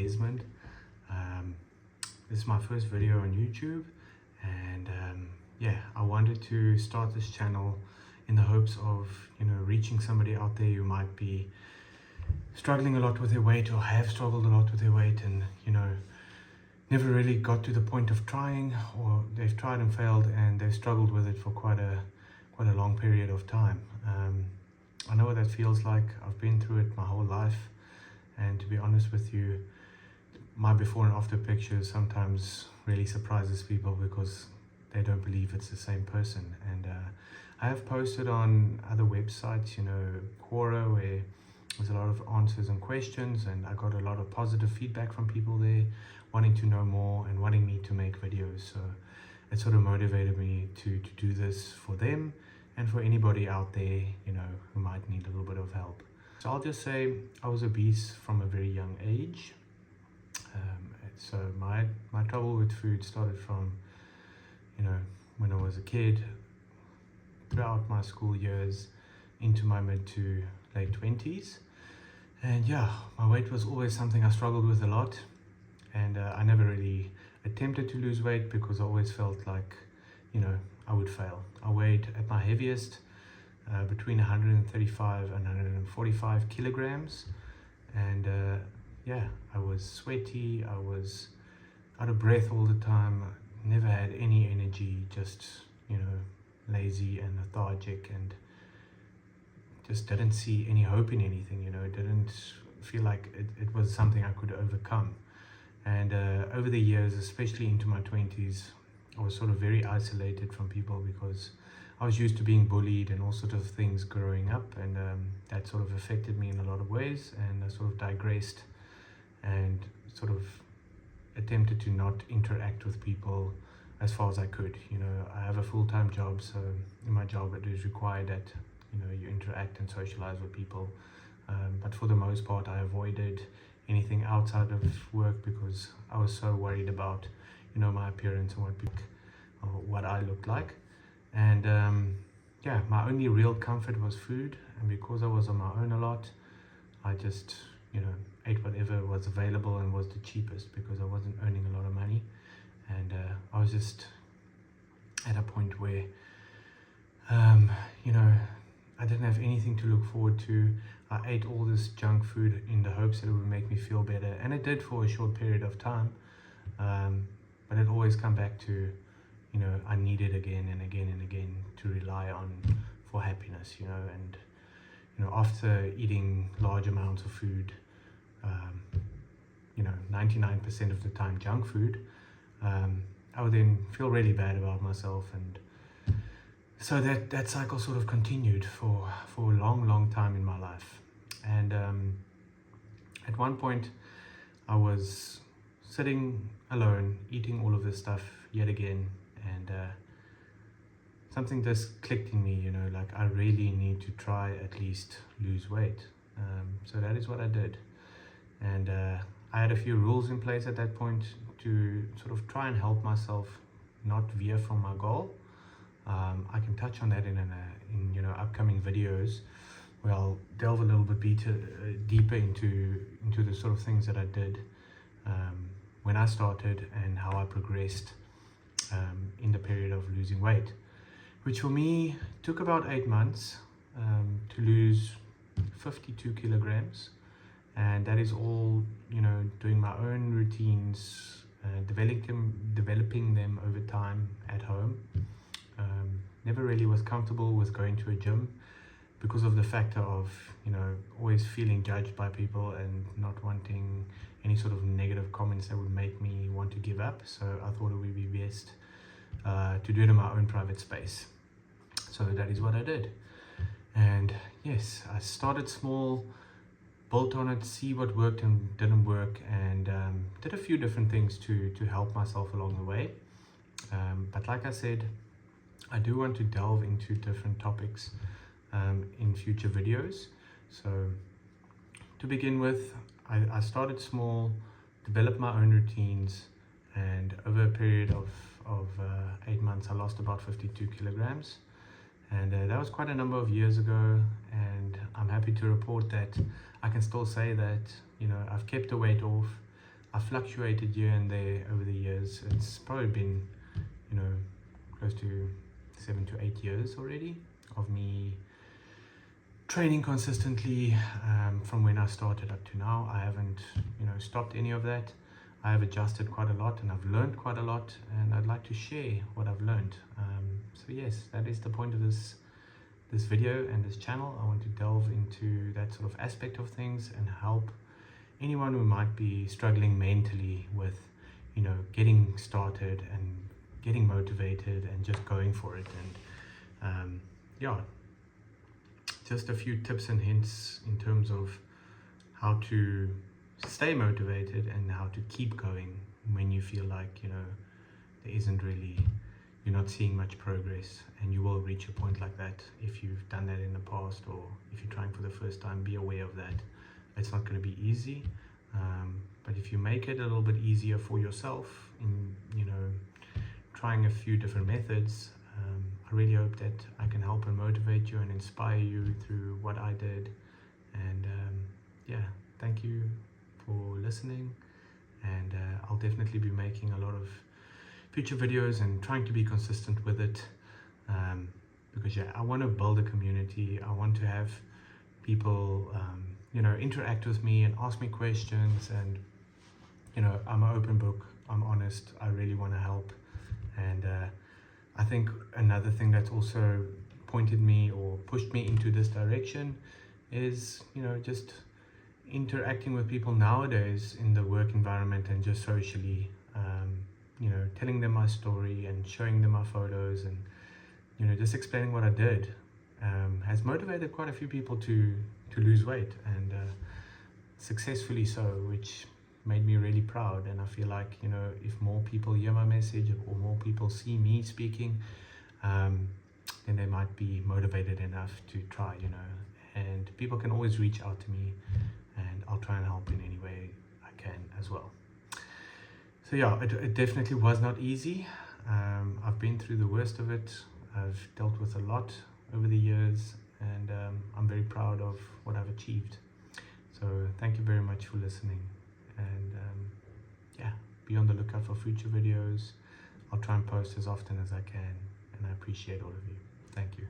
Desmond. This is my first video on YouTube, and yeah, I wanted to start this channel in the hopes of reaching somebody out there who might be struggling a lot with their weight or have struggled a lot with their weight, and never really got to the point of trying, or they've tried and failed and they've struggled with it for quite a long period of time. I know what that feels like. I've been through it my whole life, and to be honest with you, my before and after pictures sometimes really surprises people because they don't believe it's the same person. And I have posted on other websites, Quora, where there's a lot of answers and questions, and I got a lot of positive feedback from people there wanting to know more and wanting me to make videos. So it sort of motivated me to do this for them and for anybody out there who might need a little bit of help. So I'll just say I was obese from a very young age. So my trouble with food started from when I was a kid, throughout my school years into my mid to late 20s. And yeah, my weight was always something I struggled with a lot, and I never really attempted to lose weight because I always felt like I would fail. I weighed at my heaviest between 135 and 145 kilograms, and yeah, I was sweaty, I was out of breath all the time, never had any energy, just lazy and lethargic, and just didn't see any hope in anything. Didn't feel like it was something I could overcome. And over the years, especially into my 20s, I was sort of very isolated from people because I was used to being bullied and all sorts of things growing up, and that sort of affected me in a lot of ways, and I sort of digressed and sort of attempted to not interact with people as far as I could. I have a full-time job, so in my job it is required that you interact and socialize with people, but for the most part I avoided anything outside of work because I was so worried about my appearance and what I looked like. And yeah, my only real comfort was food, and because I was on my own a lot, I just ate whatever was available and was the cheapest because I wasn't earning a lot of money. And I was just at a point where I didn't have anything to look forward to. I ate all this junk food in the hopes that it would make me feel better, and it did for a short period of time, but it always come back to I needed again and again and again to rely on for happiness. And after eating large amounts of food, 99% of the time junk food, I would then feel really bad about myself, and so that cycle sort of continued for a long time in my life. And at one point I was sitting alone eating all of this stuff yet again, and something just clicked in me, like I really need to try at least lose weight. So that is what I did, and I had a few rules in place at that point to sort of try and help myself not veer from my goal. I can touch on that in upcoming videos where I'll delve a little bit deeper into the sort of things that I did when I started and how I progressed in the period of losing weight, which for me took about 8 months to lose 52 kilograms. And that is all doing my own routines, developing them over time at home. Never really was comfortable with going to a gym because of the factor of always feeling judged by people and not wanting any sort of negative comments that would make me want to give up. So I thought it would be best to do it in my own private space. So that is what I did. And yes, I started small, built on it, see what worked and didn't work, and did a few different things to help myself along the way. But like I said, I do want to delve into different topics in future videos. So to begin with, I started small, developed my own routines, and over a period of 8 months I lost about 52 kilograms. And that was quite a number of years ago, and I'm happy to report that I can still say that I've kept the weight off. I fluctuated here and there over the years. It's probably been, you know, close to 7 to 8 years already of me training consistently. From when I started up to now, I haven't, you know, stopped any of that. I have adjusted quite a lot and I've learned quite a lot, and I'd like to share what I've learned. So yes, that is the point of this video and this channel. I want to delve into that sort of aspect of things and help anyone who might be struggling mentally with, you know, getting started and getting motivated and just going for it. And yeah, just a few tips and hints in terms of how to stay motivated and how to keep going when you feel like, you know, there isn't really, you're not seeing much progress. And you will reach a point like that if you've done that in the past, or if you're trying for the first time. Be aware of that. It's not going to be easy, but if you make it a little bit easier for yourself in, you know, trying a few different methods, I really hope that I can help and motivate you and inspire you through what I did. And yeah, thank you for listening, and I'll definitely be making a lot of future videos and trying to be consistent with it, because yeah, I want to build a community. I want to have people you know, interact with me and ask me questions, and you know, I'm an open book, I'm honest, I really want to help. And I think another thing that's also pointed me or pushed me into this direction is, you know, just interacting with people nowadays in the work environment and just socially, you know, telling them my story and showing them my photos, and you know, just explaining what I did, has motivated quite a few people to lose weight, and successfully so, which made me really proud. And I feel like, you know, if more people hear my message or more people see me speaking, then they might be motivated enough to try, you know. And people can always reach out to me, and I'll try and help in any way I can as well. So yeah, it definitely was not easy. I've been through the worst of it. I've dealt with a lot over the years, and I'm very proud of what I've achieved. So thank you very much for listening, and yeah, be on the lookout for future videos. I'll try and post as often as I can, and I appreciate all of you. Thank you.